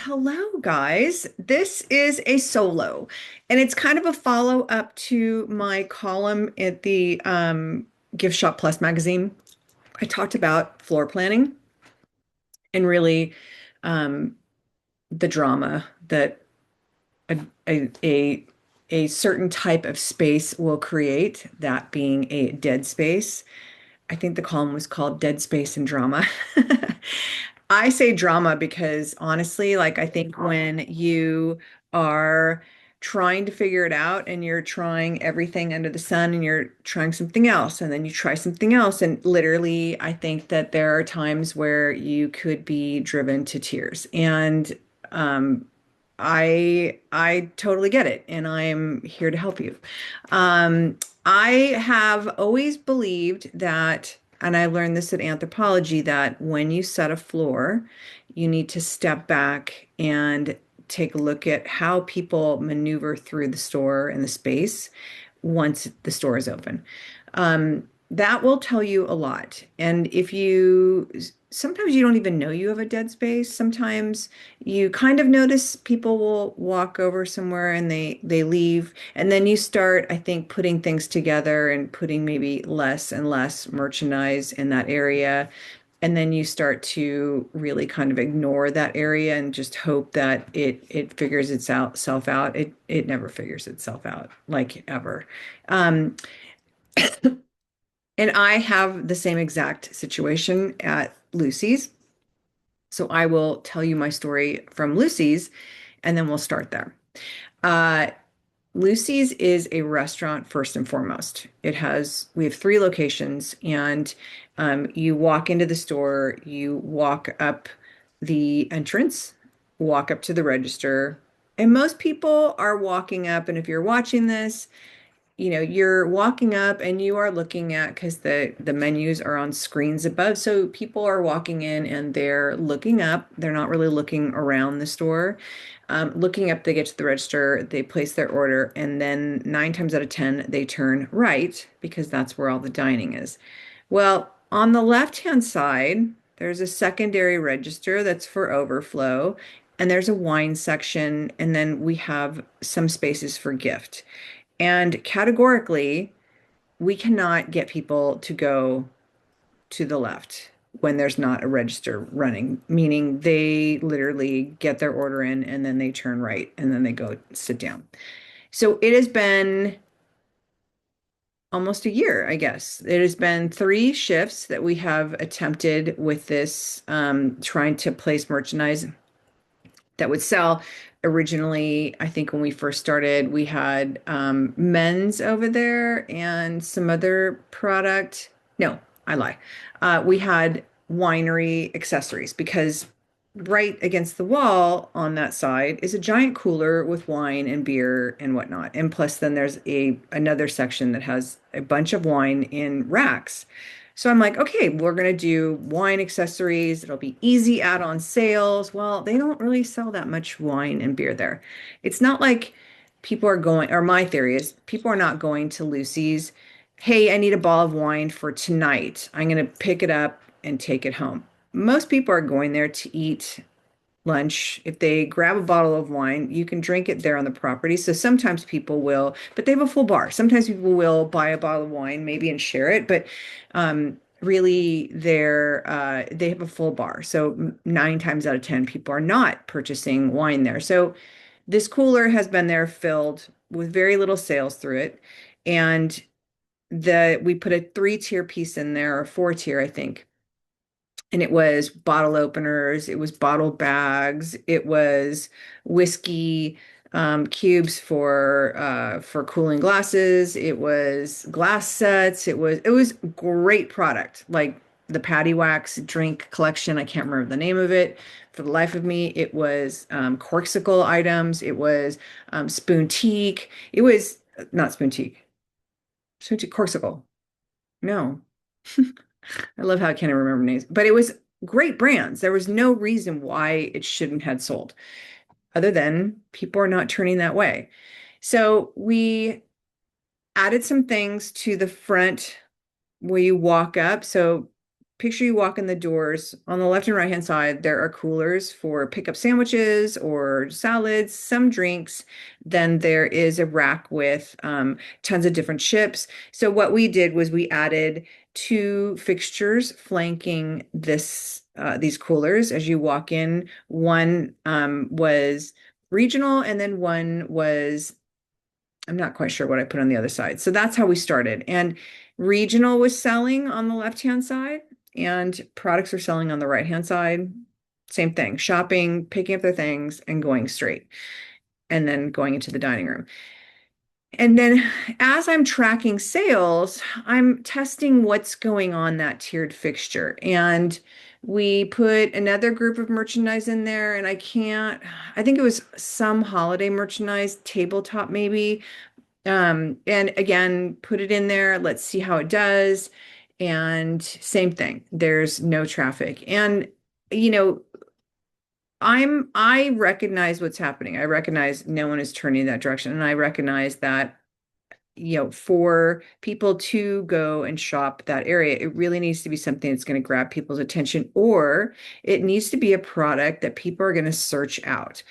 Hello, guys. This is a solo, and it's kind of a follow-up to my column at the Gift Shop Plus magazine. I talked about floor planning and really um, the drama that a, a, a, a certain type of space will create, that being a dead space. I think the column was called Dead Space and Drama. I say drama because honestly, like I think when you are trying to figure it out and you're trying everything under the sun and you're trying something else and then you try something else and literally I think that there are times where you could be driven to tears. And um I totally get it and I'm here to help you. I have always believed that, and I learned this at anthropology, that when you set a floor, you need to step back and take a look at how people maneuver through the store and the space once the store is open. That will tell you a lot. And if you, sometimes you don't even know you have a dead space. Sometimes you kind of notice people will walk over somewhere and they leave. And then you start, I think, putting things together and putting maybe less and less merchandise in that area. And then you start to really kind of ignore that area and just hope that it figures itself out. It never figures itself out, like ever. Um, and I have the same exact situation at Lucy's. So I will tell you my story from Lucy's, and then we'll start there. Uh, Lucy's is a restaurant first and foremost. We have three locations, and you walk into the store, you walk up the entrance, walk up to the register, and most people are walking up. And if you're watching this, you're walking up and you are looking at because the menus are on screens above. So people are walking in and they're looking up. They're not really looking around the store. Looking up, they get to the register, they place their order, and then nine times out of 10, they turn right because that's where all the dining is. Well, on the left-hand side, there's a secondary register that's for overflow, and there's a wine section, and then we have some spaces for gift. And categorically, we cannot get people to go to the left when there's not a register running, meaning they literally get their order in and then they turn right and then they go sit down. So it has been almost a year, I guess. It has been three shifts that we have attempted with this, trying to place merchandise that would sell. Originally, I think when we first started, we had men's over there and some other product. No, I lie. We had winery accessories because right against the wall on that side is a giant cooler with wine and beer and whatnot. And plus, then there's a another section that has a bunch of wine in racks. So I'm like, okay, we're gonna do wine accessories. It'll be easy add-on sales. Well, they don't really sell that much wine and beer there. It's not like people are going, or my theory is people are not going to Lucy's. Hey, I need a bottle of wine for tonight. I'm gonna pick it up and take it home. Most people are going there to eat lunch. If they grab a bottle of wine, you can drink it there on the property. So sometimes people will, but they have a full bar. Sometimes people will buy a bottle of wine, maybe and share it, but really they have a full bar. So nine times out of 10, people are not purchasing wine there. So this cooler has been there filled with very little sales through it. And we put a three-tier piece in there, or four-tier, I think, and it was bottle openers, it was bottle bags, it was whiskey cubes for cooling glasses, it was glass sets, it was great product, like the Patty Wax drink collection. I can't remember the name of it for the life of me. It was corksicle items, it was spoon teak, it was not spoon teak, spoon teak corksicle. No. I love how I can't remember names, but it was great brands. There was no reason why it shouldn't have sold, other than people are not turning that way. So we added some things to the front where you walk up. So picture you walk in the doors. On the left and right hand side, there are coolers for pickup sandwiches or salads, some drinks. Then there is a rack with tons of different chips. So what we did was we added two fixtures flanking these coolers as you walk in. One was regional, and then one was, I'm not quite sure what I put on the other side. So that's how we started. And regional was selling on the left-hand side, and products are selling on the right-hand side. Same thing, shopping, picking up their things, and going straight, and then going into the dining room. And then as I'm tracking sales, I'm testing what's going on that tiered fixture. And we put another group of merchandise in there, and I think it was some holiday merchandise, tabletop maybe. And again, put it in there. Let's see how it does. And same thing, there's no traffic. And, you know, I recognize what's happening. I recognize no one is turning that direction. And I recognize that, for people to go and shop that area, it really needs to be something that's going to grab people's attention, or it needs to be a product that people are going to search out.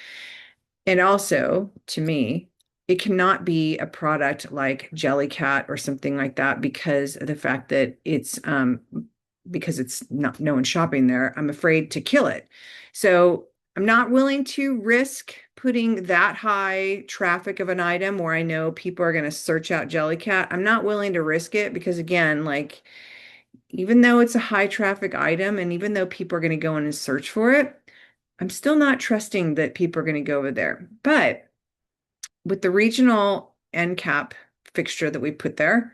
And also, to me, it cannot be a product like Jellycat or something like that because of the fact that because it's not no one shopping there. I'm afraid to kill it. So I'm not willing to risk putting that high traffic of an item where I know people are going to search out Jellycat. I'm not willing to risk it because again, like even though it's a high traffic item and even though people are going to go in and search for it, I'm still not trusting that people are going to go over there. But with the regional end cap fixture that we put there,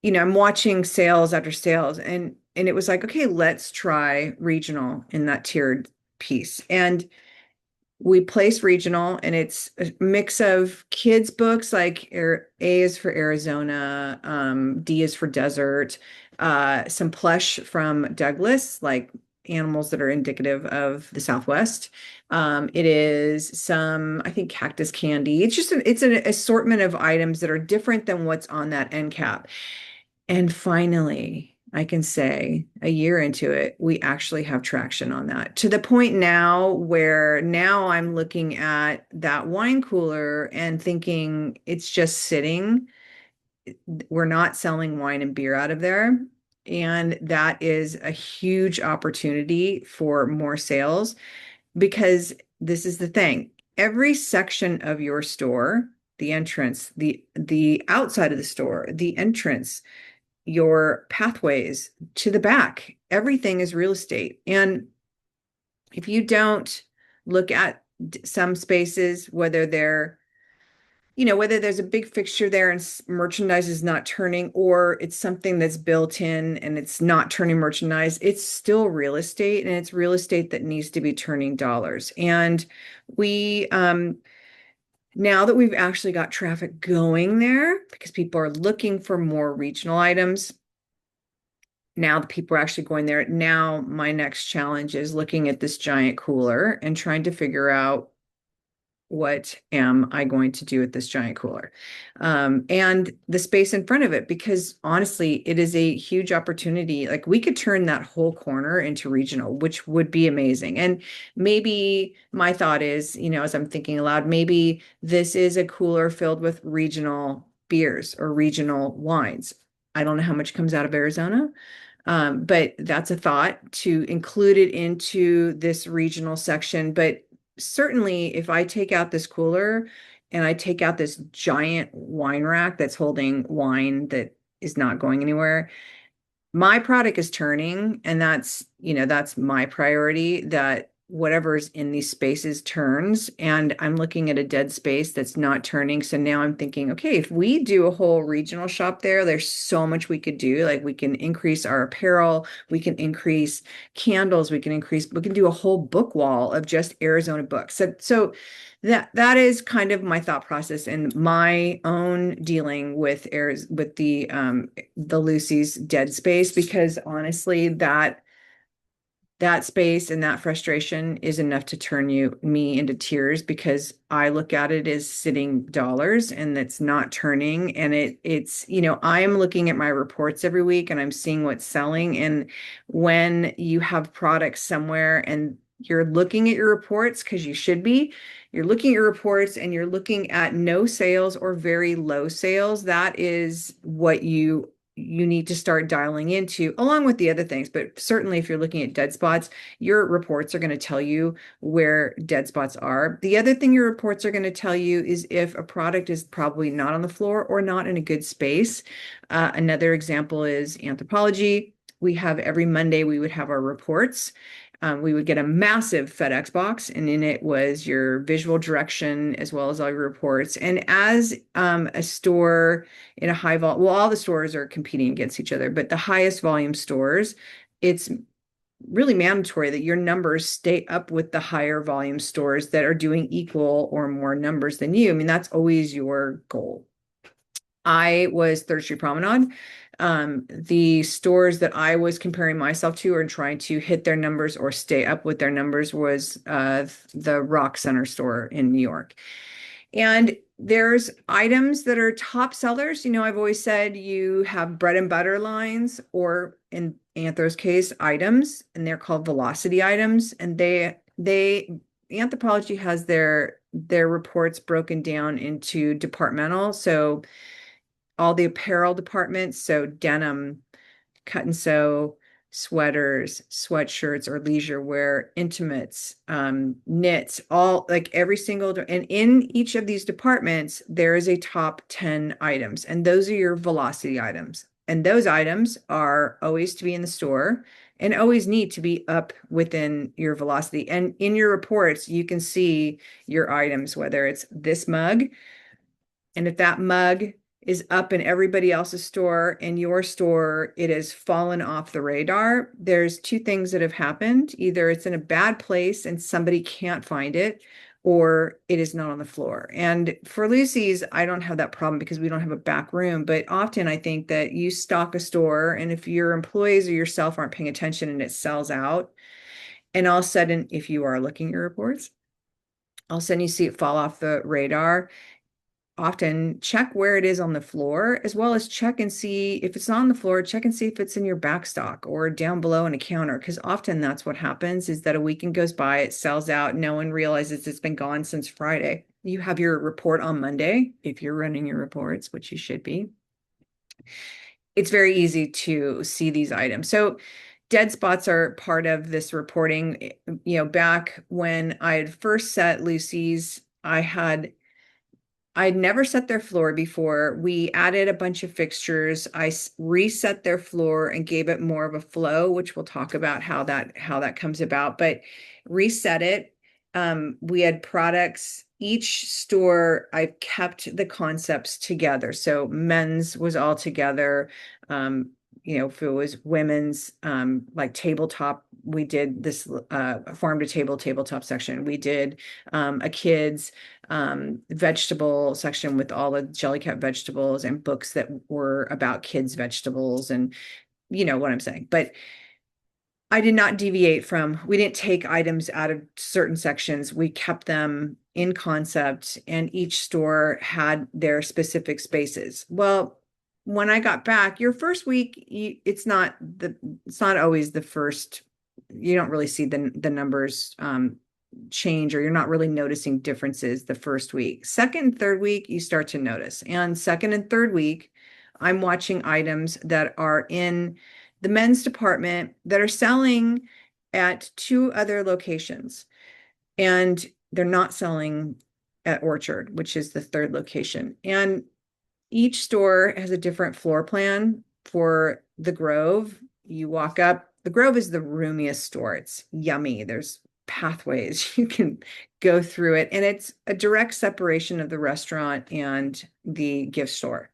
I'm watching sales after sales, and it was like, okay, let's try regional in that tiered piece. And we place regional, and it's a mix of kids books like A is for Arizona, D is for desert, some plush from Douglas, like animals that are indicative of the Southwest. It is some, I think, cactus candy. It's an assortment of items that are different than what's on that end cap. And finally, I can say a year into it, we actually have traction on that to the point now where now I'm looking at that wine cooler and thinking it's just sitting. We're not selling wine and beer out of there. And that is a huge opportunity for more sales because this is the thing. Every section of your store, the entrance, the outside of the store, the entrance, your pathways to the back, everything is real estate. And if you don't look at some spaces, whether there's a big fixture there and merchandise is not turning, or it's something that's built in and it's not turning merchandise, it's still real estate, and it's real estate that needs to be turning dollars. And we, now that we've actually got traffic going there because people are looking for more regional items, now the people are actually going there. Now my next challenge is looking at this giant cooler and trying to figure out what am I going to do with this giant cooler, and the space in front of it, because honestly, it is a huge opportunity. Like we could turn that whole corner into regional, which would be amazing. And maybe my thought is, as I'm thinking aloud, maybe this is a cooler filled with regional beers or regional wines. I don't know how much comes out of Arizona. But that's a thought to include it into this regional section. But certainly, if I take out this cooler and I take out this giant wine rack that's holding wine that is not going anywhere, my product is turning, and that's my priority, that whatever's in these spaces turns, and I'm looking at a dead space that's not turning. So now I'm thinking, okay, if we do a whole regional shop there's so much we could do. Like we can increase our apparel, we can increase candles, we can do a whole book wall of just Arizona books. So that is kind of my thought process and my own dealing with the Lucy's dead space, because honestly, that space and that frustration is enough to turn me into tears because I look at it as sitting dollars and it's not turning. And it's, I'm looking at my reports every week and I'm seeing what's selling. And when you have products somewhere and you're looking at your reports, because you should be, you're looking at your reports and you're looking at no sales or very low sales, that is what you need to start dialing into, along with the other things. But certainly, if you're looking at dead spots, your reports are going to tell you where dead spots are. The other thing your reports are going to tell you is if a product is probably not on the floor or not in a good space. Another example is Anthropology. We have every Monday, we would have our reports. We would get a massive FedEx box, and in it was your visual direction as well as all your reports. And as a store in a high vol, well, all the stores are competing against each other, but the highest volume stores, it's really mandatory that your numbers stay up with the higher volume stores that are doing equal or more numbers than you. I mean, that's always your goal. I was Third Street Promenade. The stores that I was comparing myself to and trying to hit their numbers or stay up with their numbers was the Rock Center store in New York. And there's items that are top sellers. I've always said you have bread and butter lines, or in Anthro's case, items, and they're called velocity items. And Anthropology has their reports broken down into departmental. So all the apparel departments, so denim, cut and sew, sweaters, sweatshirts, or leisure wear, intimates, knits, all like every single, and in each of these departments, there is a top 10 items, and those are your velocity items. And those items are always to be in the store and always need to be up within your velocity. And in your reports, you can see your items, whether it's this mug, and if that mug is up in everybody else's store, in your store, it has fallen off the radar. There's two things that have happened. Either it's in a bad place and somebody can't find it, or it is not on the floor. And for Lucy's, I don't have that problem because we don't have a back room. But often I think that you stock a store, and if your employees or yourself aren't paying attention and it sells out, and all of a sudden, if you are looking at your reports, all of a sudden you see it fall off the radar. Often check where it is on the floor, as well as check and see if it's not on the floor, check and see if it's in your back stock or down below in a counter. Because often that's what happens, is that a weekend goes by, it sells out, no one realizes it's been gone since Friday. You have your report on Monday, if you're running your reports, which you should be. It's very easy to see these items. So dead spots are part of this reporting. Back when I had first set Lucy's, I'd never set their floor before. We added a bunch of fixtures. I reset their floor and gave it more of a flow, which we'll talk about how that comes about. But reset it. We had products. Each store, I kept the concepts together. So men's was all together. If it was women's, like tabletop, we did this farm to table tabletop section. We did a kids vegetable section with all the Jellycat vegetables and books that were about kids' vegetables, and you know what I'm saying. But I did not deviate we didn't take items out of certain sections. We kept them in concept, and each store had their specific spaces. Well, when I got back, your first week, it's not always the first. You don't really see the numbers change, or you're not really noticing differences the first week. Second and third week, you start to notice. And second and third week, I'm watching items that are in the men's department that are selling at two other locations, and they're not selling at Orchard, which is the third location. And each store has a different floor plan. For the Grove, you walk up. The Grove is the roomiest store. It's yummy. There's pathways. You can go through it. And it's a direct separation of the restaurant and the gift store.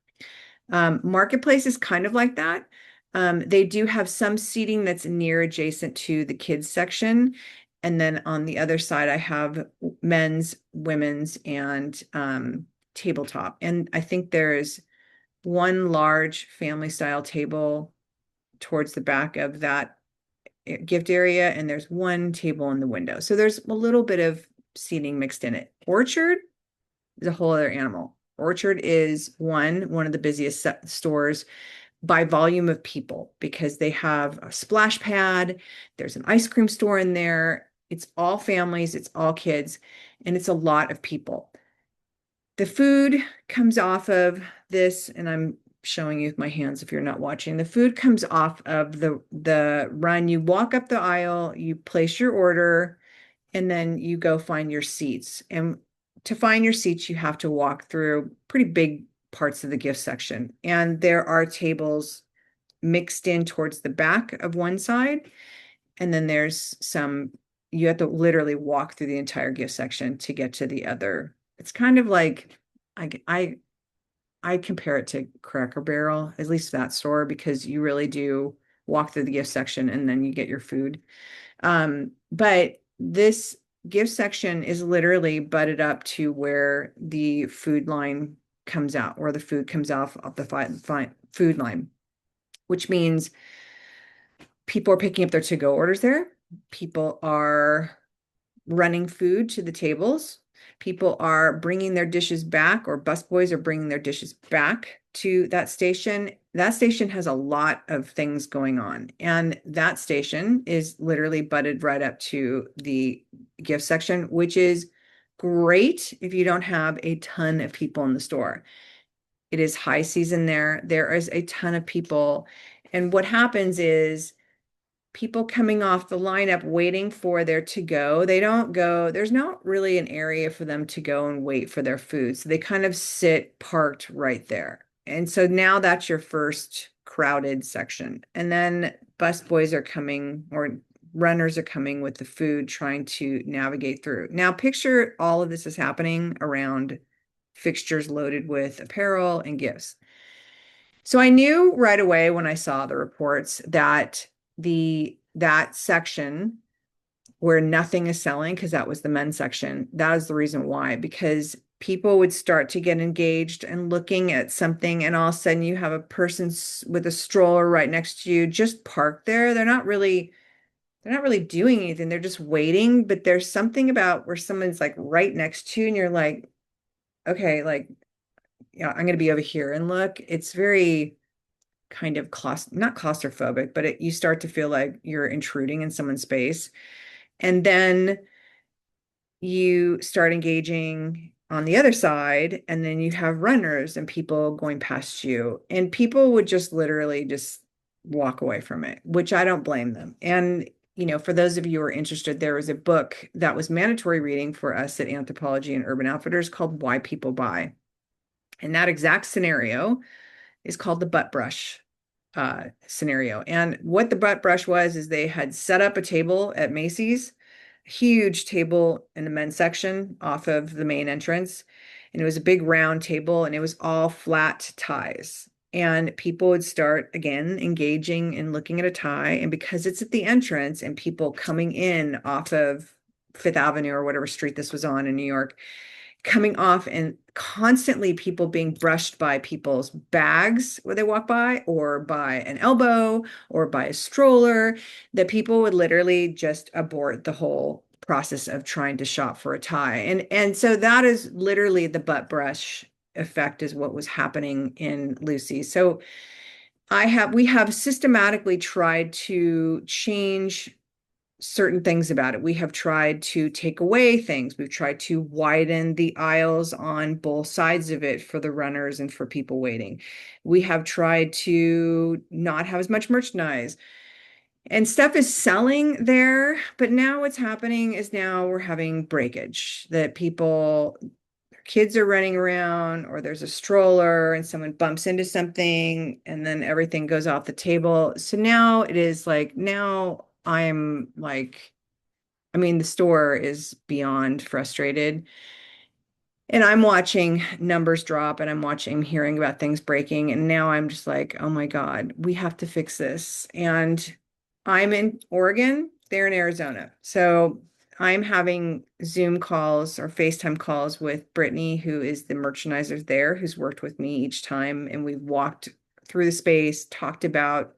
Marketplace is kind of like that. They do have some seating that's near adjacent to the kids section. And then on the other side, I have men's, women's, and tabletop. And I think there's one large family style table towards the back of that gift area, and there's one table in the window. So there's a little bit of seating mixed in it. Orchard is a whole other animal. Orchard is one of the busiest stores by volume of people because they have a splash pad, there's an ice cream store in there. It's all families, it's all kids, and it's a lot of people. The food comes off of this, and I'm showing you with my hands if you're not watching. The food comes off of the run. You walk up the aisle, you place your order, and then you go find your seats. And to find your seats, you have to walk through pretty big parts of the gift section. And there are tables mixed in towards the back of one side. And then there's some, you have to literally walk through the entire gift section to get to the other. It's kind of like, I compare it to Cracker Barrel, at least that store, because you really do walk through the gift section and then you get your food. But this gift section is literally butted up to where the food line comes out, where the food comes off the food line, which means people are picking up their to-go orders there. People are running food to the tables. People are bringing their dishes back, or busboys are bringing their dishes back to that station. That station has a lot of things going on. And that station is literally butted right up to the gift section, which is great if you don't have a ton of people in the store. It is high season there. There is a ton of people. And what happens is people coming off the lineup waiting for their to go. They don't go, there's not really an area for them to go and wait for their food. So they kind of sit parked right there. And so now that's your first crowded section. And then bus boys are coming, or runners are coming with the food, trying to navigate through. Now picture all of this is happening around fixtures loaded with apparel and gifts. So I knew right away when I saw the reports that that section where nothing is selling, because that was the men's section, that is the reason why, because people would start to get engaged and looking at something, and all of a sudden you have a person with a stroller right next to you just parked there. They're not really doing anything. They're just waiting, but there's something about where someone's like right next to you and you're like, okay, like, yeah, I'm going to be over here and look. It's very kind of not claustrophobic, but you start to feel like you're intruding in someone's space. And then you start engaging on the other side, and then you have runners and people going past you, and people would just literally just walk away from it, which I don't blame them. And for those of you who are interested, there was a book that was mandatory reading for us at Anthropology and Urban Outfitters called Why People Buy. And that exact scenario is called the butt brush scenario. And what the butt brush was is they had set up a table at Macy's, a huge table in the men's section off of the main entrance. And it was a big round table, and it was all flat ties. And people would start again engaging and looking at a tie. And because it's at the entrance and people coming in off of Fifth Avenue or whatever street this was on in New York, coming off, and constantly people being brushed by people's bags where they walk by, or by an elbow, or by a stroller, that people would literally just abort the whole process of trying to shop for a tie. And so that is literally the butt brush effect, is what was happening in Lucy. So we have systematically tried to change certain things about it. We have tried to take away things. We've tried to widen the aisles on both sides of it for the runners and for people waiting. We have tried to not have as much merchandise. And stuff is selling there, but now what's happening is now we're having breakage, that their kids are running around, or there's a stroller and someone bumps into something and then everything goes off the table. So now it is like, now I'm like, I mean, the store is beyond frustrated. And I'm watching numbers drop, and I'm hearing about things breaking. And now I'm just like, oh my God, we have to fix this. And I'm in Oregon, they're in Arizona. So I'm having Zoom calls or FaceTime calls with Brittany, who is the merchandiser there, who's worked with me each time. And we've walked through the space, talked about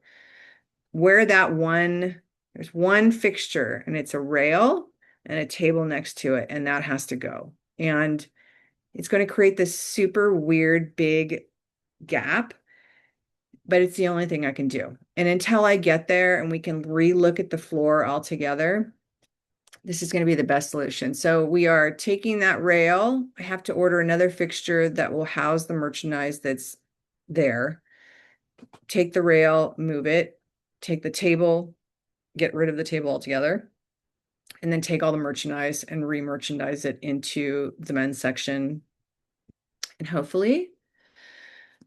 where that one There's one fixture and it's a rail and a table next to it, and that has to go. And it's going to create this super weird big gap, but it's the only thing I can do. And until I get there and we can relook at the floor altogether, this is going to be the best solution. So we are taking that rail. I have to order another fixture that will house the merchandise that's there. Take the rail, move it, take the table, get rid of the table altogether, and then take all the merchandise and re-merchandise it into the men's section. And hopefully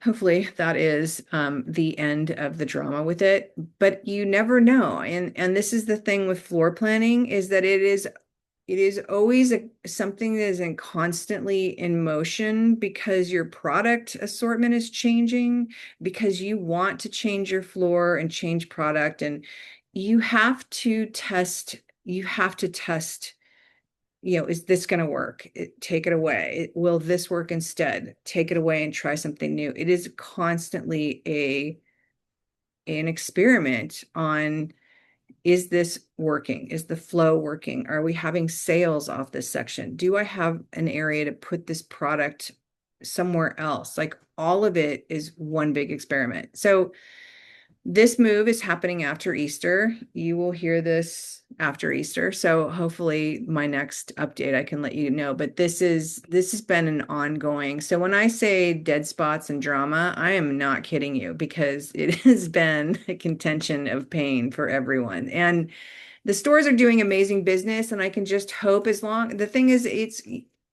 that is the end of the drama with it. But you never know. And this is the thing with floor planning, is that it is always something that is constantly in motion, because your product assortment is changing, because you want to change your floor and change product, and you have to test. You have to test, is this going to work? Take it away. Will this work instead? Take it away and try something new. It is constantly an experiment on, is this working? Is the flow working? Are we having sales off this section? Do I have an area to put this product somewhere else? Like, all of it is one big experiment. So this move is happening after Easter. You will hear this after Easter. So hopefully my next update I can let you know. But this has been an ongoing. So when I say dead spots and drama, I am not kidding you, because it has been a contention of pain for everyone. And the stores are doing amazing business, and I can just hope, as long, the thing is,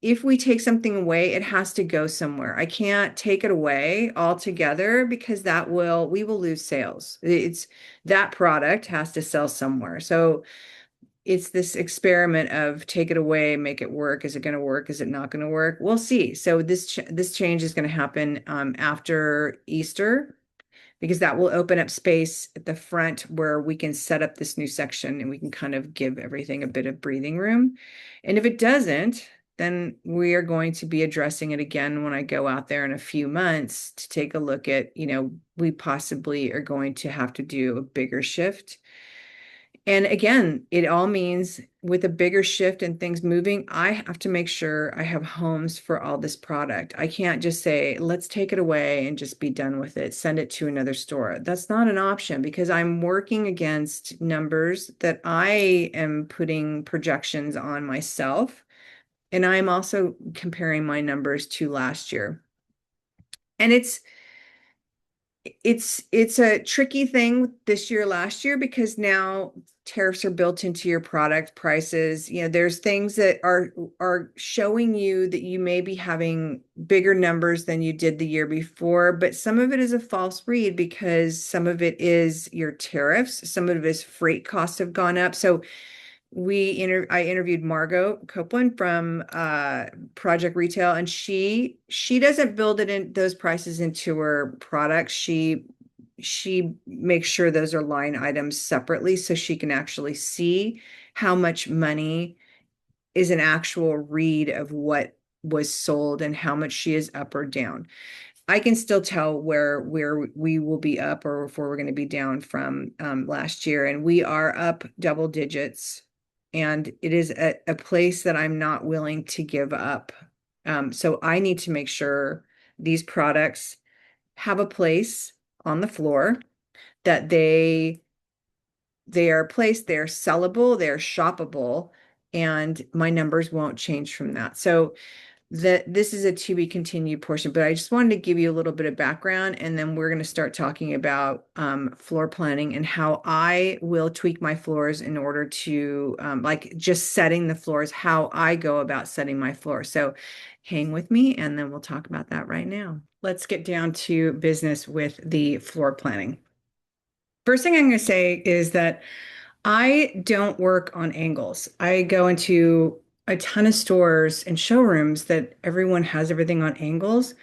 if we take something away, it has to go somewhere. I can't take it away altogether, because we will lose sales. It's that product has to sell somewhere. So it's this experiment of, take it away, make it work. Is it going to work? Is it not going to work? We'll see. So this change is going to happen after Easter, because that will open up space at the front where we can set up this new section and we can kind of give everything a bit of breathing room. And if it doesn't, then we are going to be addressing it again when I go out there in a few months to take a look at, we possibly are going to have to do a bigger shift. And again, it all means, with a bigger shift and things moving, I have to make sure I have homes for all this product. I can't just say, let's take it away and just be done with it, send it to another store. That's not an option, because I'm working against numbers that I am putting projections on myself. And I'm also comparing my numbers to last year. And it's a tricky thing this year, last year, because now tariffs are built into your product prices. There's things that are showing you that you may be having bigger numbers than you did the year before, but some of it is a false read, because some of it is your tariffs, some of it is freight costs have gone up. So I interviewed Margot Copeland from Project Retail, and she doesn't build it in those prices into her products. She makes sure those are line items separately, so she can actually see how much money is an actual read of what was sold and how much she is up or down. I can still tell where we will be up or where we're going to be down from last year, and we are up double digits. And it is a place that I'm not willing to give up. So I need to make sure these products have a place on the floor, that they are placed, they're sellable, they're shoppable, and my numbers won't change from that. So this is a to be continued portion, but I just wanted to give you a little bit of background, and then we're going to start talking about floor planning and how I will tweak my floors in order to like just setting the floors, how I go about setting my floor. So hang with me, and then we'll talk about that right now. Let's get down to business with the floor planning. First thing I'm going to say is that I don't work on angles. I go into a ton of stores and showrooms that everyone has everything on angles.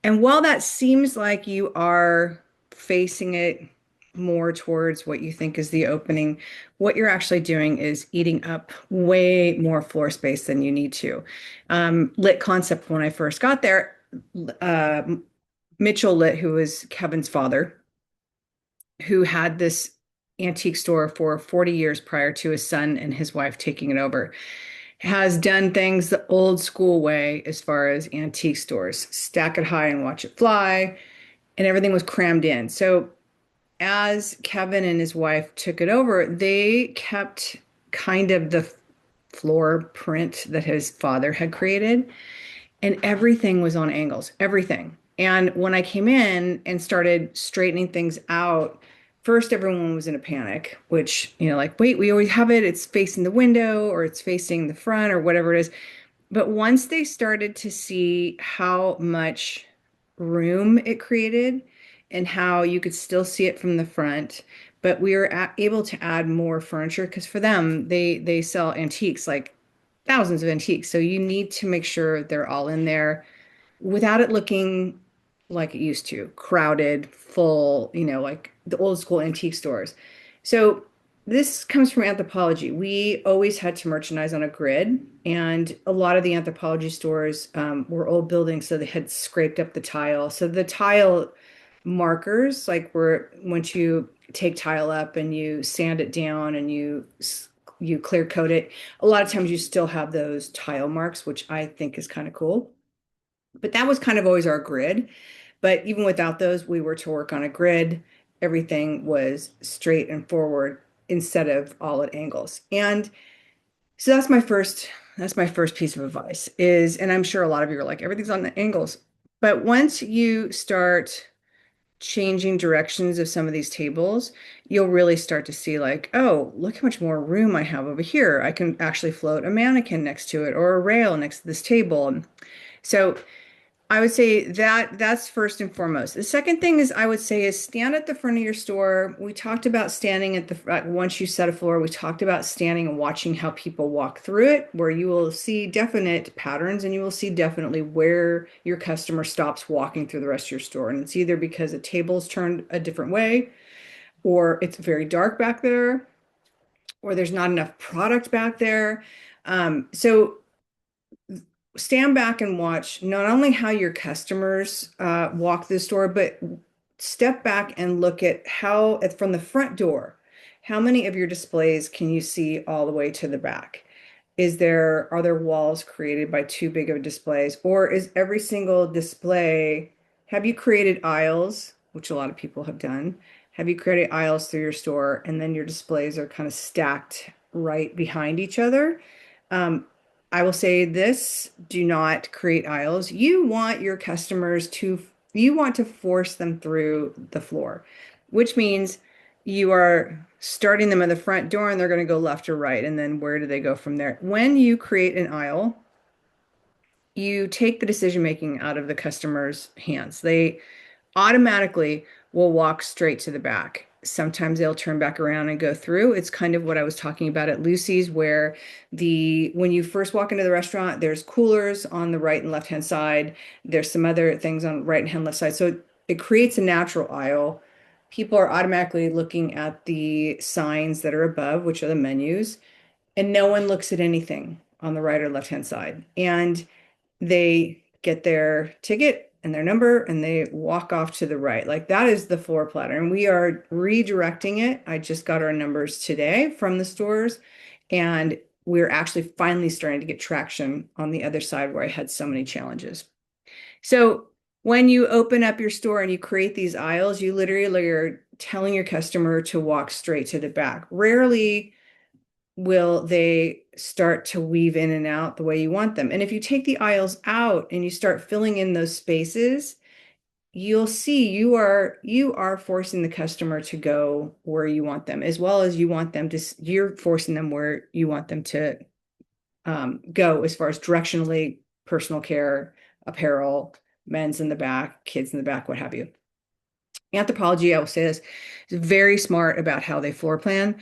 And while that seems like you are facing it more towards what you think is the opening, what you're actually doing is eating up way more floor space than you need to. Lit Concept, when I first got there, uh, Mitchell Lit, who was Kevin's father, who had this antique store for 40 years prior to his son and his wife taking it over. Has done things the old school way as far as antique stores, stack it high and watch it fly, and everything was crammed in. So as Kevin and his wife took it over, they kept kind of the floor print that his father had created, and everything was on angles, everything. And when I came in and started straightening things out, first everyone was in a panic, which, like, wait, we always have it, it's facing the window or it's facing the front or whatever it is. But once they started to see how much room it created and how you could still see it from the front, but we were able to add more furniture because for them, they sell antiques, like thousands of antiques. So you need to make sure they're all in there without it looking like it used to, crowded, full, like the old school antique stores. So this comes from anthropology. We always had to merchandise on a grid, and a lot of the anthropology stores were old buildings, so they had scraped up the tile. So the tile markers, like where once you take tile up and you sand it down and you clear coat it, a lot of times you still have those tile marks, which I think is kind of cool. But that was kind of always our grid. But even without those, we were to work on a grid. Everything was straight and forward instead of all at angles. And so that's my first piece of advice is, and I'm sure a lot of you are like, everything's on the angles. But once you start changing directions of some of these tables, you'll really start to see like, oh, look how much more room I have over here. I can actually float a mannequin next to it or a rail next to this table. So I would say that that's first and foremost. The second thing is I would say is stand at the front of your store. We talked about standing at the front once you set a floor. We talked about standing and watching how people walk through it, where you will see definite patterns and you will see definitely where your customer stops walking through the rest of your store. And it's either because a table's turned a different way, or it's very dark back there, or there's not enough product back there. So stand back and watch not only how your customers walk the store, but step back and look at how, from the front door, how many of your displays can you see all the way to the back? Are there walls created by too big of displays, or is every single display, have you created aisles, which a lot of people have done? Have you created aisles through your store and then your displays are kind of stacked right behind each other? Um, I will say this, do not create aisles. You want to force them through the floor, which means you are starting them at the front door and they're going to go left or right. And then where do they go from there? When you create an aisle, you take the decision making out of the customer's hands. They automatically will walk straight to the back. Sometimes they'll turn back around and go through. It's kind of what I was talking about at Lucy's, where when you first walk into the restaurant, there's coolers on the right and left hand side. There's some other things on right hand left side. So it creates a natural aisle. People are automatically looking at the signs that are above, which are the menus, and no one looks at anything on the right or left hand side. And they get their ticket and their number and they walk off to the right. Like that is the floor platter. And we are redirecting it. I just got our numbers today from the stores, and we're actually finally starting to get traction on the other side where I had so many challenges. So when you open up your store and you create these aisles, you literally are telling your customer to walk straight to the back. Rarely will they start to weave in and out the way you want them. And if you take the aisles out and you start filling in those spaces, you'll see you are forcing the customer to go where you want them, as well as you're forcing them where you want them to go as far as directionally, personal care, apparel, men's in the back, kids in the back, what have you. Anthropology, I will say this, is very smart about how they floor plan.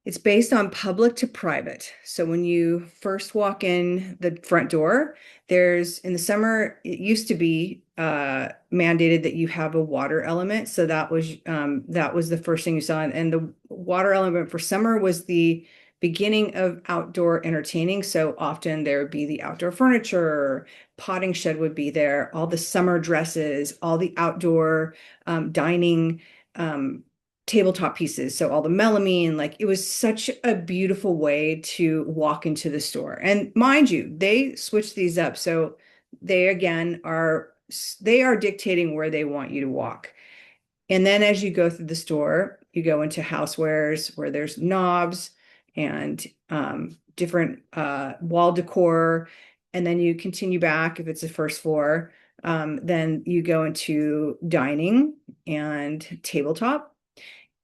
It's based on public to private. So when you first walk in the front door, in the summer, it used to be mandated that you have a water element. So that was the first thing you saw. And the water element for summer was the beginning of outdoor entertaining. So often there would be the outdoor furniture, potting shed would be there, all the summer dresses, all the outdoor dining. tabletop pieces. So all the melamine, like it was such a beautiful way to walk into the store. And mind you, they switched these up. So they again they are dictating where they want you to walk. And then as you go through the store, you go into housewares where there's knobs and different wall decor. And then you continue back if it's the first floor. Then you go into dining and tabletop.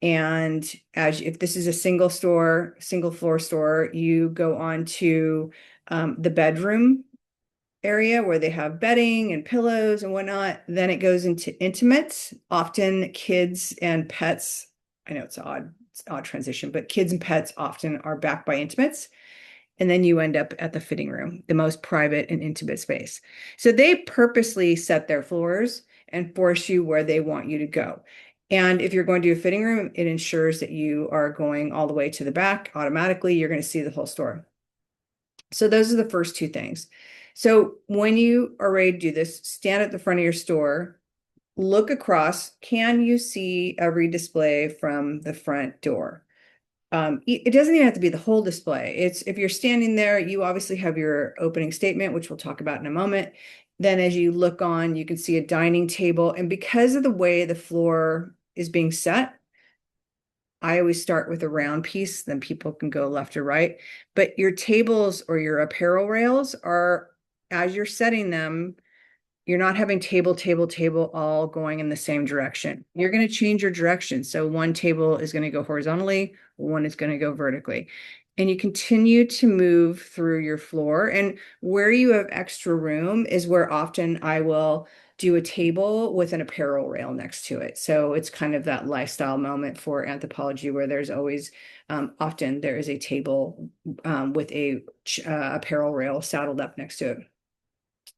And as if this is a single floor store, you go on to the bedroom area where they have bedding and pillows and whatnot. Then it goes into intimates, often kids and pets. I know it's odd transition, but kids and pets often are backed by intimates. And then you end up at the fitting room, the most private and intimate space. So they purposely set their floors and force you where they want you to go. And if you're going to a fitting room, it ensures that you are going all the way to the back automatically. You're going to see the whole store. So those are the first two things. So when you are ready to do this, stand at the front of your store, look across. Can you see every display from the front door? It doesn't even have to be the whole display. It's if you're standing there, you obviously have your opening statement, which we'll talk about in a moment. Then as you look on, you can see a dining table. And because of the way the floor is being set, I always start with a round piece, then people can go left or right. But your tables or your apparel rails are, as you're setting them, you're not having table all going in the same direction. You're going to change your direction. So one table is going to go horizontally, one is going to go vertically. And you continue to move through your floor. And where you have extra room is where often I will do a table with an apparel rail next to it. So it's kind of that lifestyle moment for Anthropologie where there's always often there is a table with a apparel rail saddled up next to it.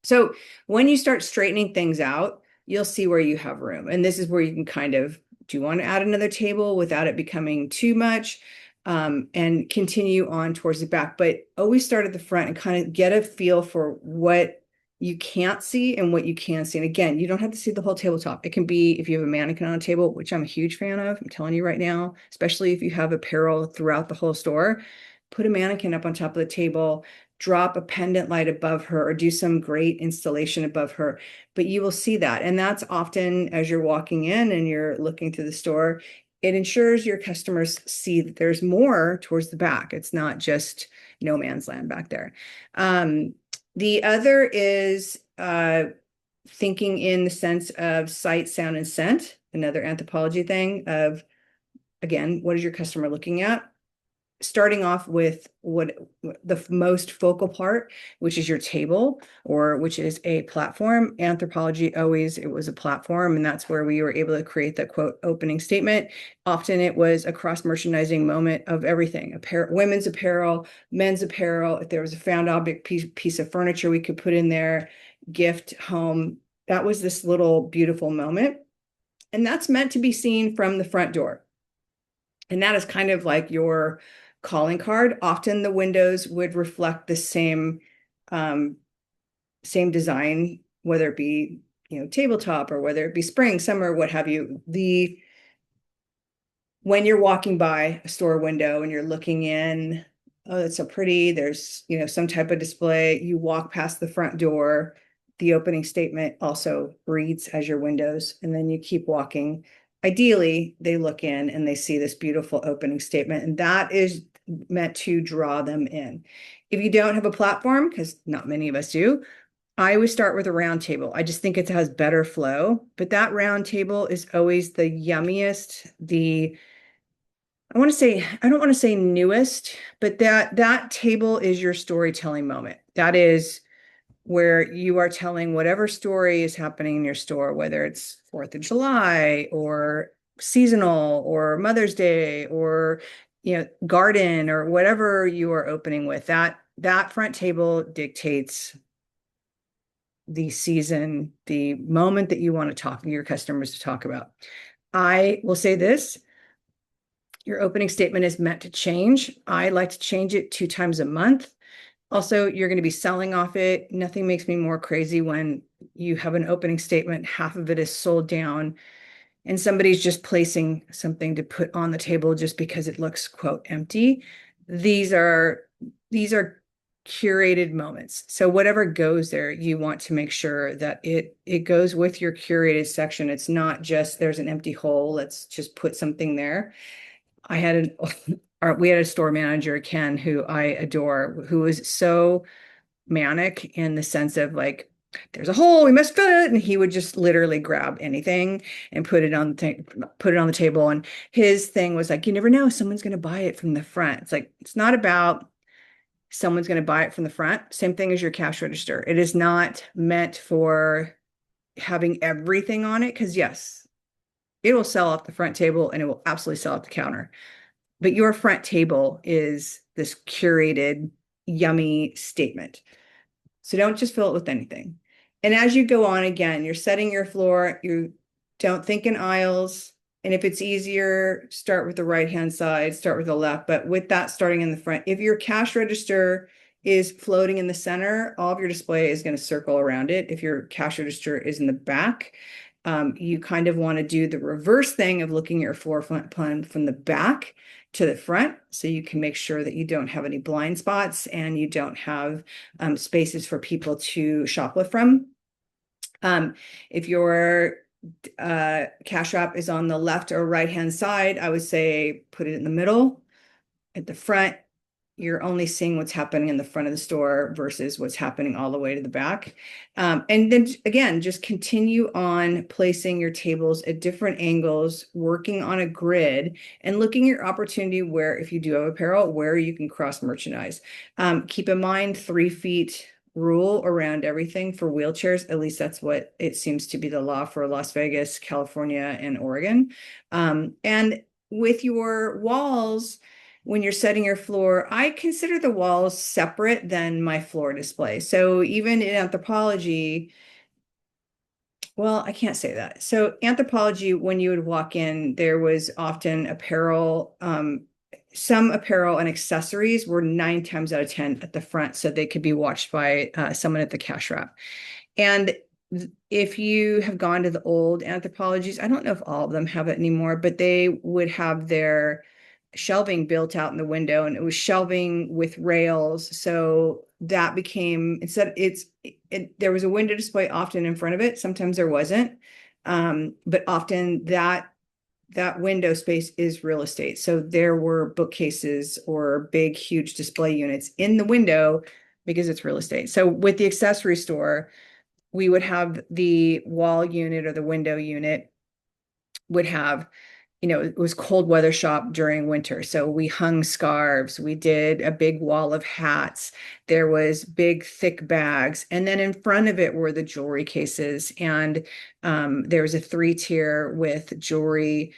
So when you start straightening things out, you'll see where you have room. And this is where you can kind of, do you want to add another table without it becoming too much? And continue on towards the back, but always start at the front and kind of get a feel for what you can't see and what you can see. And again, you don't have to see the whole tabletop. It can be if you have a mannequin on a table, which I'm a huge fan of. I'm telling you right now, especially if you have apparel throughout the whole store, put a mannequin up on top of the table, drop a pendant light above her, or do some great installation above her. But you will see that. And that's often as you're walking in and you're looking through the store, it ensures your customers see that there's more towards the back. It's not just no man's land back there. The other is thinking in the sense of sight, sound, and scent, another Anthropologie thing of, again, what is your customer looking at? Starting off with what the most focal part, which is your table or which is a platform. Anthropologie always, it was a platform, and that's where we were able to create the quote opening statement. Often it was a cross merchandising moment of everything, apparel, women's apparel, men's apparel. If there was a found object piece of furniture we could put in there, gift, home. That was this little beautiful moment. And that's meant to be seen from the front door. And that is kind of like your calling card. Often the windows would reflect the same design, whether it be, tabletop or whether it be spring, summer, what have you. When you're walking by a store window and you're looking in, oh, that's so pretty. There's, some type of display. You walk past the front door. The opening statement also reads as your windows, and then you keep walking. Ideally, they look in and they see this beautiful opening statement, and that is meant to draw them in. If you don't have a platform, because not many of us do, I always start with a round table. I just think it has better flow, but that round table is always the yummiest, I don't want to say newest, but that table is your storytelling moment. That is where you are telling whatever story is happening in your store, whether it's 4th of July or seasonal or Mother's Day or, garden or whatever you are opening with. That front table dictates the season, the moment that you want to talk to your customers to talk about. I will say this. Your opening statement is meant to change. I like to change it 2 times a month. Also, you're going to be selling off it. Nothing makes me more crazy when you have an opening statement, half of it is sold down, and somebody's just placing something to put on the table just because it looks, quote, empty. These are these are curated moments. So whatever goes there, you want to make sure that it goes with your curated section. It's not just there's an empty hole, let's just put something there. I had we had a store manager, Ken, who I adore, who was so manic in the sense of like, there's a hole, we must fill it, and he would just literally grab anything and put it on the table. And his thing was like, you never know, someone's going to buy it from the front. It's like, it's not about someone's going to buy it from the front. Same thing as your cash register. It is not meant for having everything on it, because yes, it will sell off the front table and it will absolutely sell off the counter. But your front table is this curated, yummy statement. So don't just fill it with anything. And as you go on, again, you're setting your floor. You don't think in aisles. And if it's easier, start with the right-hand side, start with the left. But with that starting in the front, if your cash register is floating in the center, all of your display is going to circle around it. If your cash register is in the back, you kind of want to do the reverse thing of looking at your floor plan from the back to the front, so you can make sure that you don't have any blind spots and you don't have spaces for people to shoplift from. If your cash wrap is on the left or right hand side, I would say put it in the middle. At the front, you're only seeing what's happening in the front of the store versus what's happening all the way to the back. And then again, just continue on placing your tables at different angles, working on a grid and looking at your opportunity where, if you do have apparel, where you can cross merchandise. Keep in mind 3 feet rule around everything for wheelchairs. At least that's what it seems to be the law for Las Vegas, California, and Oregon. And with your walls, when you're setting your floor, I consider the walls separate than my floor display. So even in Anthropologie, well, I can't say that. So Anthropologie, when you would walk in, there was often apparel, some apparel and accessories were 9 times out of 10 at the front, so they could be watched by someone at the cash wrap. And if you have gone to the old Anthropologies, I don't know if all of them have it anymore, but they would have their shelving built out in the window, and it was shelving with rails. So that became, instead, there was a window display often in front of it. Sometimes there wasn't. But often that window space is real estate. So there were bookcases or big, huge display units in the window because it's real estate. So with the accessory store, we would have the wall unit or the window unit would have, it was cold weather shop during winter. So we hung scarves. We did a big wall of hats. There was big, thick bags. And then in front of it were the jewelry cases. And there was a 3-tier with jewelry,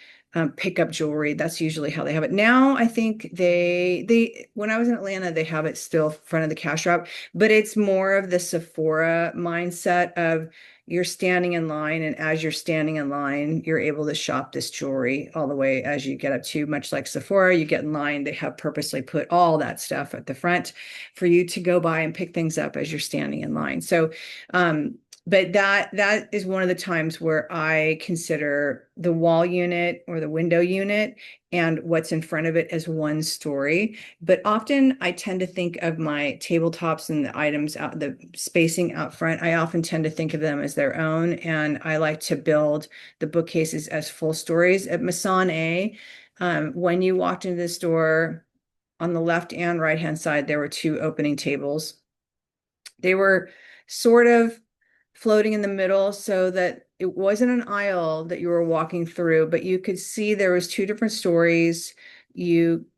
pickup jewelry. That's usually how they have it. Now, I think when I was in Atlanta, they have it still in front of the cash wrap, but it's more of the Sephora mindset of, you're standing in line, and as you're standing in line, you're able to shop this jewelry all the way as you get up to, much like Sephora, you get in line, they have purposely put all that stuff at the front for you to go by and pick things up as you're standing in line. So, but that is one of the times where I consider the wall unit or the window unit and what's in front of it as one story. But often I tend to think of my tabletops and the items out, the spacing out front. I often tend to think of them as their own. And I like to build the bookcases as full stories. At Maison A, when you walked into the store, on the left and right-hand side, there were 2 opening tables. They were sort of floating in the middle so that it wasn't an aisle that you were walking through, but you could see there was 2 different stories.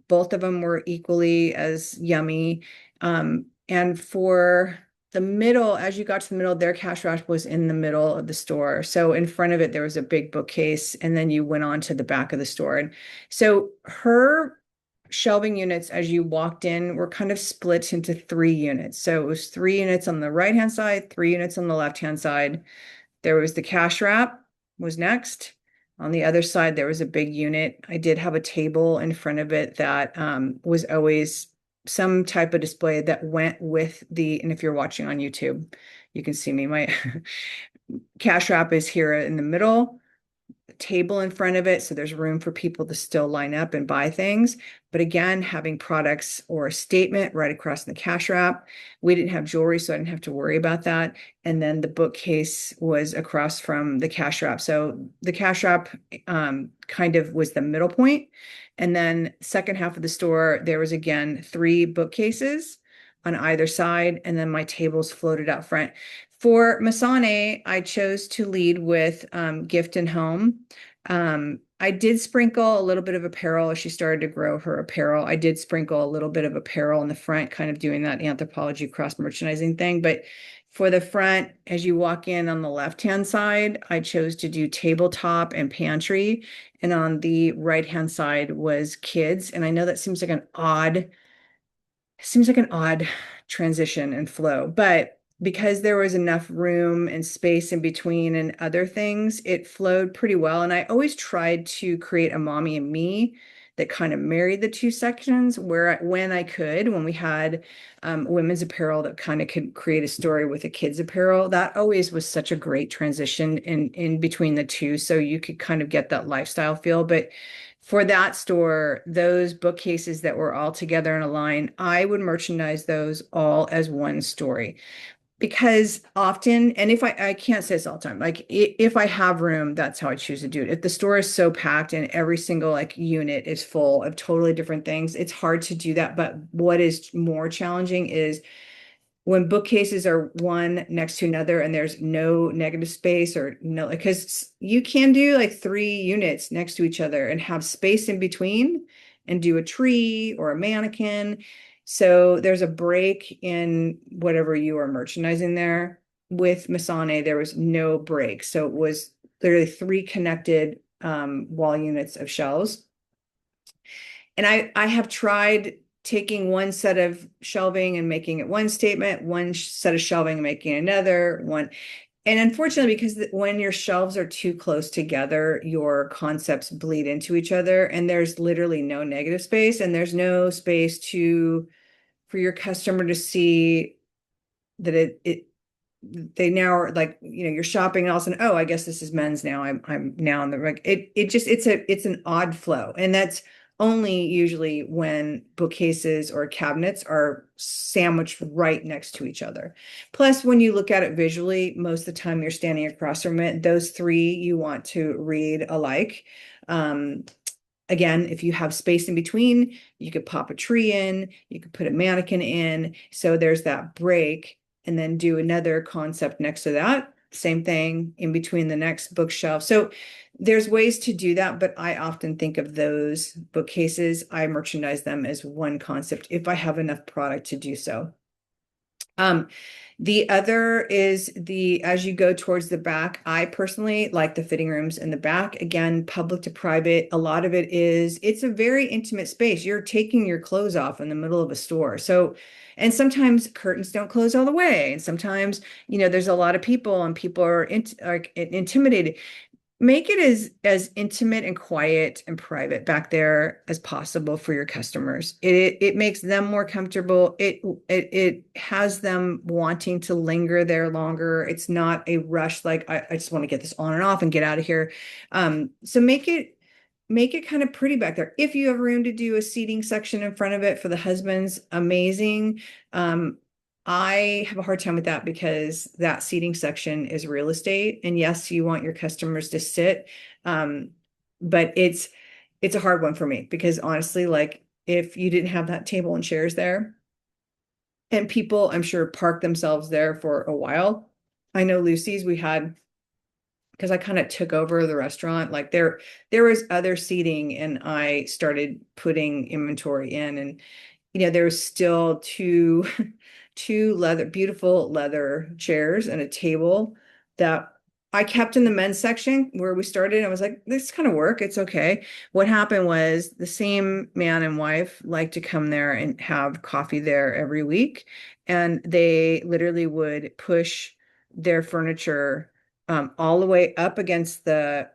Both of them were equally as yummy. And for the middle, as you got to the middle, their cash wrap was in the middle of the store. So in front of it, there was a big bookcase, and then you went on to the back of the store. And so her shelving units, as you walked in, were kind of split into 3 units. So it was 3 units on the right-hand side, 3 units on the left-hand side. There was the cash wrap was next. On the other side, there was a big unit. I did have a table in front of it that was always some type of display that went with and if you're watching on YouTube, you can see me. My cash wrap is here in the middle. table in front of it, so there's room for people to still line up and buy things. But again, having products or a statement right across the cash wrap. We didn't have jewelry, so I didn't have to worry about that. And then the bookcase was across from the cash wrap. So the cash wrap kind of was the middle point. And then second half of the store, there was again three bookcases on either side, and then my tables floated out front. For Masane, I chose to lead with gift and home. I did sprinkle a little bit of apparel as she started to grow her apparel. I did sprinkle a little bit of apparel in the front, kind of doing that Anthropologie cross merchandising thing. But for the front, as you walk in on the left-hand side, I chose to do tabletop and pantry. And on the right-hand side was kids. And I know that seems like an odd transition and flow, but because there was enough room and space in between and other things, it flowed pretty well. And I always tried to create a mommy and me that kind of married the two sections where when I could, when we had women's apparel that kind of could create a story with a kids apparel, that always was such a great transition in between the two. So you could kind of get that lifestyle feel. But for that store, those bookcases that were all together in a line, I would merchandise those all as one story. Because often, and if I can't say this all the time, like if I have room, that's how I choose to do it. If the store is so packed and every single like unit is full of totally different things, it's hard to do that. But what is more challenging is when bookcases are one next to another and there's no negative space or no, because you can do like three units next to each other and have space in between and do a tree or a mannequin. So there's a break in whatever you are merchandising there. With Masane, there was no break. So it was literally three connected wall units of shelves. And I have tried taking one set of shelving and making it one statement, one set of shelving and making another one. And unfortunately, because when your shelves are too close together, your concepts bleed into each other, and there's literally no negative space, and there's no space for your customer to see that they now are like, you're shopping and all of a sudden, oh, I guess this is men's now. I'm now in the reg. It's an odd flow. And that's only usually when bookcases or cabinets are sandwiched right next to each other. Plus, when you look at it visually, most of the time you're standing across from it, those three you want to read alike. Again, if you have space in between, you could pop a tree in, you could put a mannequin in. So there's that break, and then do another concept next to that. Same thing in between the next bookshelf. So there's ways to do that, but I often think of those bookcases, I merchandise them as one concept if I have enough product to do so. The other is as you go towards the back, I personally like the fitting rooms in the back. Again, public to private. A lot of it's a very intimate space. You're taking your clothes off in the middle of a store. So, and sometimes curtains don't close all the way. And sometimes, there's a lot of people and people are intimidated. Make it as intimate and quiet and private back there as possible for your customers. It makes them more comfortable. It has them wanting to linger there longer. It's not a rush, like I just want to get this on and off and get out of here. So make it kind of pretty back there. If you have room to do a seating section in front of it for the husbands, amazing. I have a hard time with that because that seating section is real estate. And yes, you want your customers to sit. But it's a hard one for me because honestly, like if you didn't have that table and chairs there, and people, I'm sure, park themselves there for a while. I know Lucy's we had, because I kind of took over the restaurant, like there was other seating and I started putting inventory in, and there was still two beautiful leather chairs and a table that I kept in the men's section where we started. I was like, this kind of work. It's okay. What happened was the same man and wife like to come there and have coffee there every week. And they literally would push their furniture all the way up against the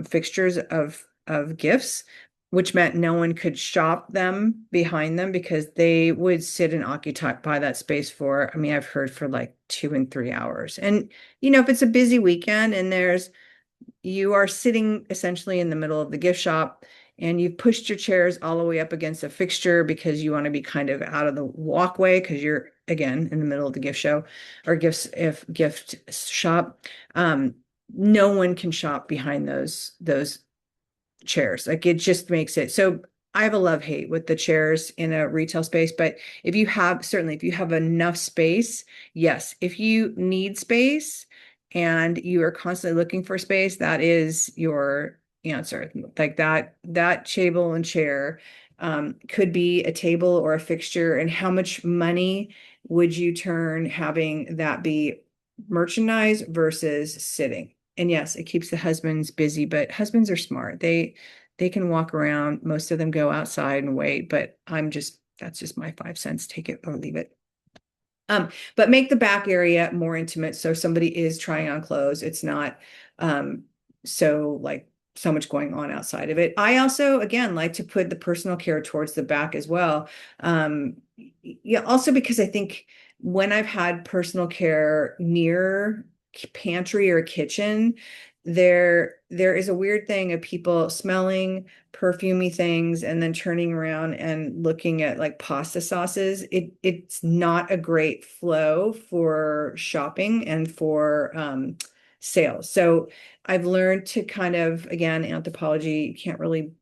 fixtures of gifts, which meant no one could shop them behind them because they would sit and occupy that space for, I mean, I've heard for like 2 and 3 hours. And, if it's a busy weekend and there's you are sitting essentially in the middle of the gift shop and you've pushed your chairs all the way up against a fixture because you want to be kind of out of the walkway because you're again in the middle of the gift show or gifts if gift shop. Um, no one can shop behind those chairs. Like it just makes it so. I have a love hate with the chairs in a retail space, but if you have certainly if you have enough space, yes. If you need space and you are constantly looking for space, that is your answer. Like that table and chair could be a table or a fixture. And how much money would you turn having that be merchandise versus sitting? And yes, it keeps the husbands busy, but husbands are smart. They can walk around. Most of them go outside and wait, but that's just my 5 cents. Take it or leave it. But make the back area more intimate so somebody is trying on clothes. It's not um so like so much going on outside of it. I also again like to put the personal care towards the back as well. Yeah, also because I think when I've had personal care near pantry or kitchen, there is a weird thing of people smelling perfumey things and then turning around and looking at like pasta sauces. It's not a great flow for shopping and for sales. So I've learned to kind of again, anthropology can't really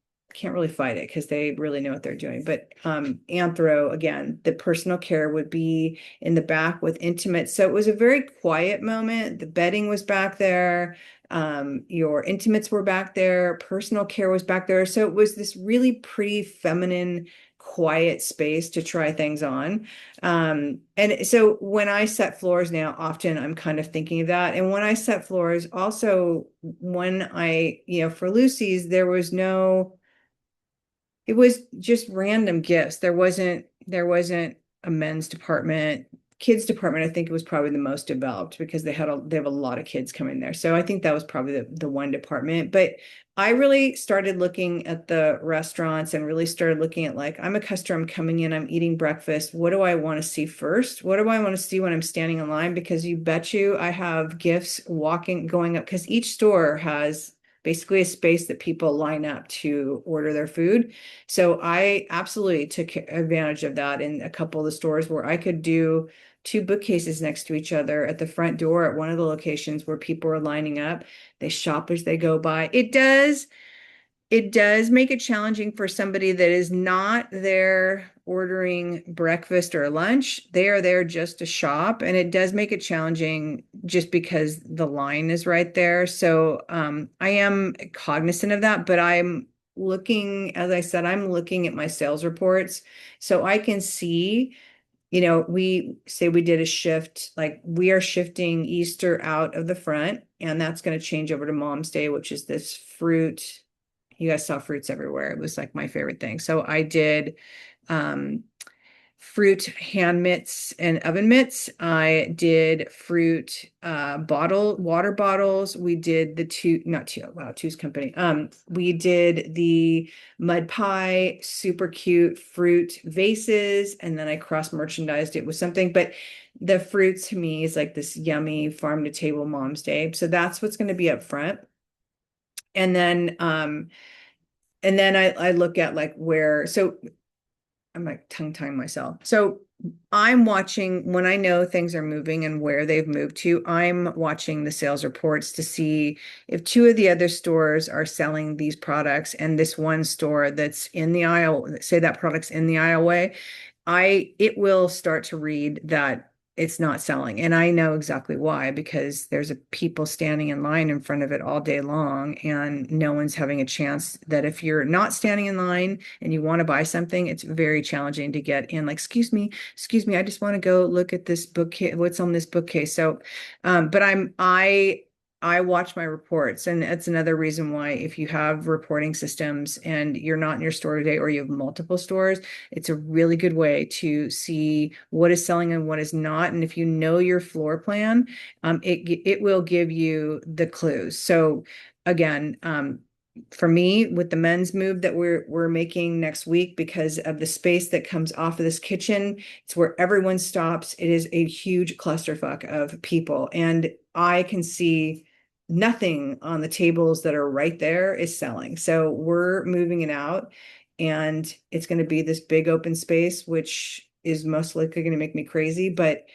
fight it because they really know what they're doing. But anthro, again, the personal care would be in the back with intimate. So it was a very quiet moment. The bedding was back there. Your intimates were back there, personal care was back there. So it was this really pretty feminine, quiet space to try things on. And so when I set floors now, often I'm kind of thinking of that. And when I set floors, also when for Lucy's, it was just random gifts. There wasn't a men's department. Kids department, I think it was probably the most developed because they have a lot of kids coming there. So I think that was probably the one department. But I really started looking at the restaurants and really started looking at like, I'm a customer, I'm coming in, I'm eating breakfast. What do I want to see first? What do I want to see when I'm standing in line? Because you bet you I have gifts going up because each store has basically a space that people line up to order their food. So I absolutely took advantage of that in a couple of the stores where I could do two bookcases next to each other at the front door at one of the locations where people are lining up. They shop as they go by. It does make it challenging for somebody that is not there ordering breakfast or lunch. They are there just to shop, and it does make it challenging just because the line is right there. So I am cognizant of that, but as I said, I'm looking at my sales reports so I can see, we say we did a shift, like we are shifting Easter out of the front, and that's going to change over to Mom's Day, which is this fruit. You guys saw fruits everywhere. It was like my favorite thing. So I did um, fruit hand mitts and oven mitts. I did fruit water bottles. We did the two, not two, wow, two's company. We did the mud pie, super cute fruit vases, and then I cross merchandised it with something. But the fruit to me is like this yummy farm to table Mom's Day. So that's what's going to be up front. And then I look at like so I'm like tongue-tying myself. So I'm watching when I know things are moving and where they've moved to, I'm watching the sales reports to see if two of the other stores are selling these products and this one store that's in the aisle, say that product's in the aisleway, it will start to read that it's not selling. And I know exactly why, because there's a people standing in line in front of it all day long, and no one's having a chance that if you're not standing in line and you want to buy something, it's very challenging to get in. Like, excuse me, I just want to go look at this bookcase, what's on this bookcase. So, but I watch my reports, and that's another reason why if you have reporting systems and you're not in your store today or you have multiple stores, it's a really good way to see what is selling and what is not. And if you know your floor plan, it will give you the clues. So again, for me, with the men's move that we're making next week, because of the space that comes off of this kitchen, it's where everyone stops. It is a huge clusterfuck of people, and I can see nothing on the tables that are right there is selling. So we're moving it out, and it's going to be this big open space, which is most likely going to make me crazy, but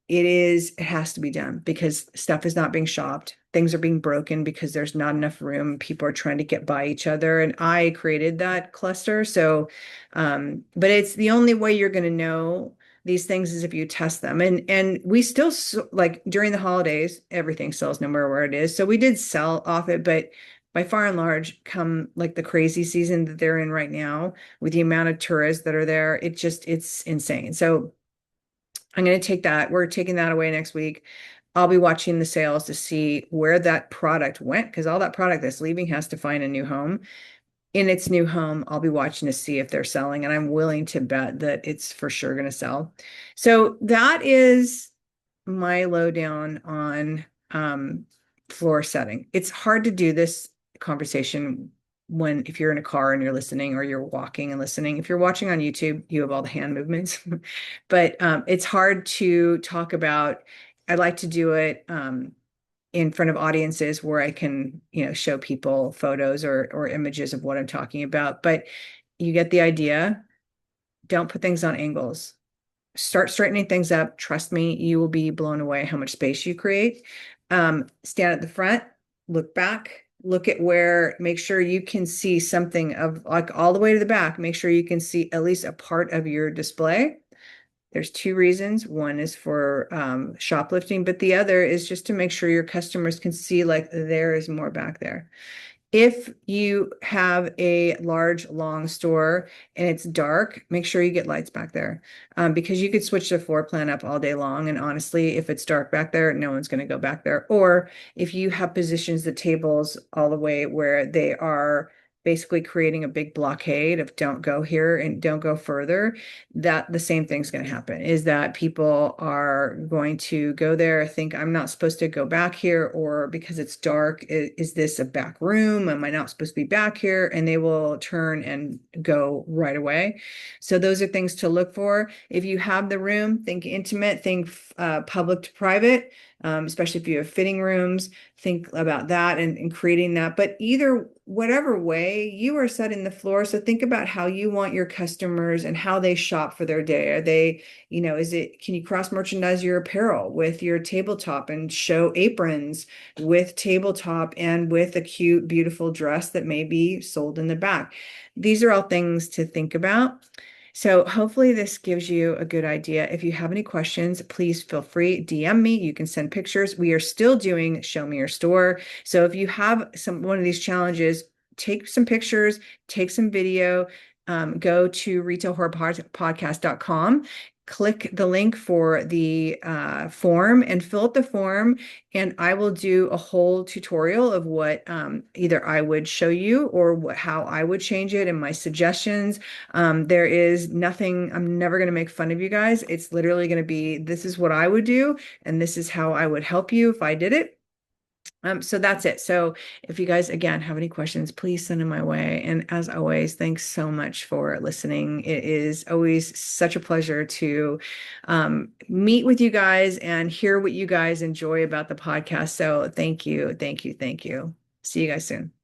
it has to be done because stuff is not being shopped. Things are being broken because there's not enough room. People are trying to get by each other. And I created that cluster. So, but it's the only way you're going to know these things is if you test them. And we still like during the holidays, everything sells no matter where it is. So we did sell off it, but by far and large, come like the crazy season that they're in right now, with the amount of tourists that are there, it's insane. So I'm going to take that. We're taking that away next week. I'll be watching the sales to see where that product went because all that product that's leaving has to find a new home. In its new home, I'll be watching to see if they're selling, and I'm willing to bet that it's for sure going to sell. So that is my lowdown on floor setting. It's hard to do this conversation when if you're in a car and you're listening or you're walking and listening. If you're watching on YouTube, you have all the hand movements, but it's hard to talk about. I like to do it in front of audiences where I can, show people photos or images of what I'm talking about. But you get the idea. Don't put things on angles. Start straightening things up. Trust me, you will be blown away how much space you create. Stand at the front, look back, look at where, make sure you can see something of like all the way to the back. Make sure you can see at least a part of your display. There's two reasons. One is for shoplifting, but the other is just to make sure your customers can see like there is more back there. If you have a large, long store and it's dark, make sure you get lights back there because you could switch the floor plan up all day long. And honestly, if it's dark back there, no one's going to go back there. Or if you have positions the tables all the way where they are basically creating a big blockade of don't go here and don't go further, that the same thing's going to happen is that people are going to go there, think I'm not supposed to go back here, or because it's dark, is this a back room? Am I not supposed to be back here? And they will turn and go right away. So those are things to look for. If you have the room, think intimate, think public to private, especially if you have fitting rooms, think about that and creating that. But either whatever way you are setting the floor. So think about how you want your customers and how they shop for their day. Are they, can you cross merchandise your apparel with your tabletop and show aprons with tabletop and with a cute, beautiful dress that may be sold in the back? These are all things to think about. So hopefully this gives you a good idea. If you have any questions, please feel free, DM me. You can send pictures. We are still doing Show Me Your Store. So if you have one of these challenges, take some pictures, take some video, go to retailhorrorpodcast.com, click the link for the form and fill out the form. And I will do a whole tutorial of what either I would show you or how I would change it and my suggestions. There is nothing, I'm never going to make fun of you guys. It's literally going to be, this is what I would do, and this is how I would help you if I did it. So that's it. So if you guys, again, have any questions, please send them my way. And as always, thanks so much for listening. It is always such a pleasure to meet with you guys and hear what you guys enjoy about the podcast. So thank you, thank you, thank you. See you guys soon.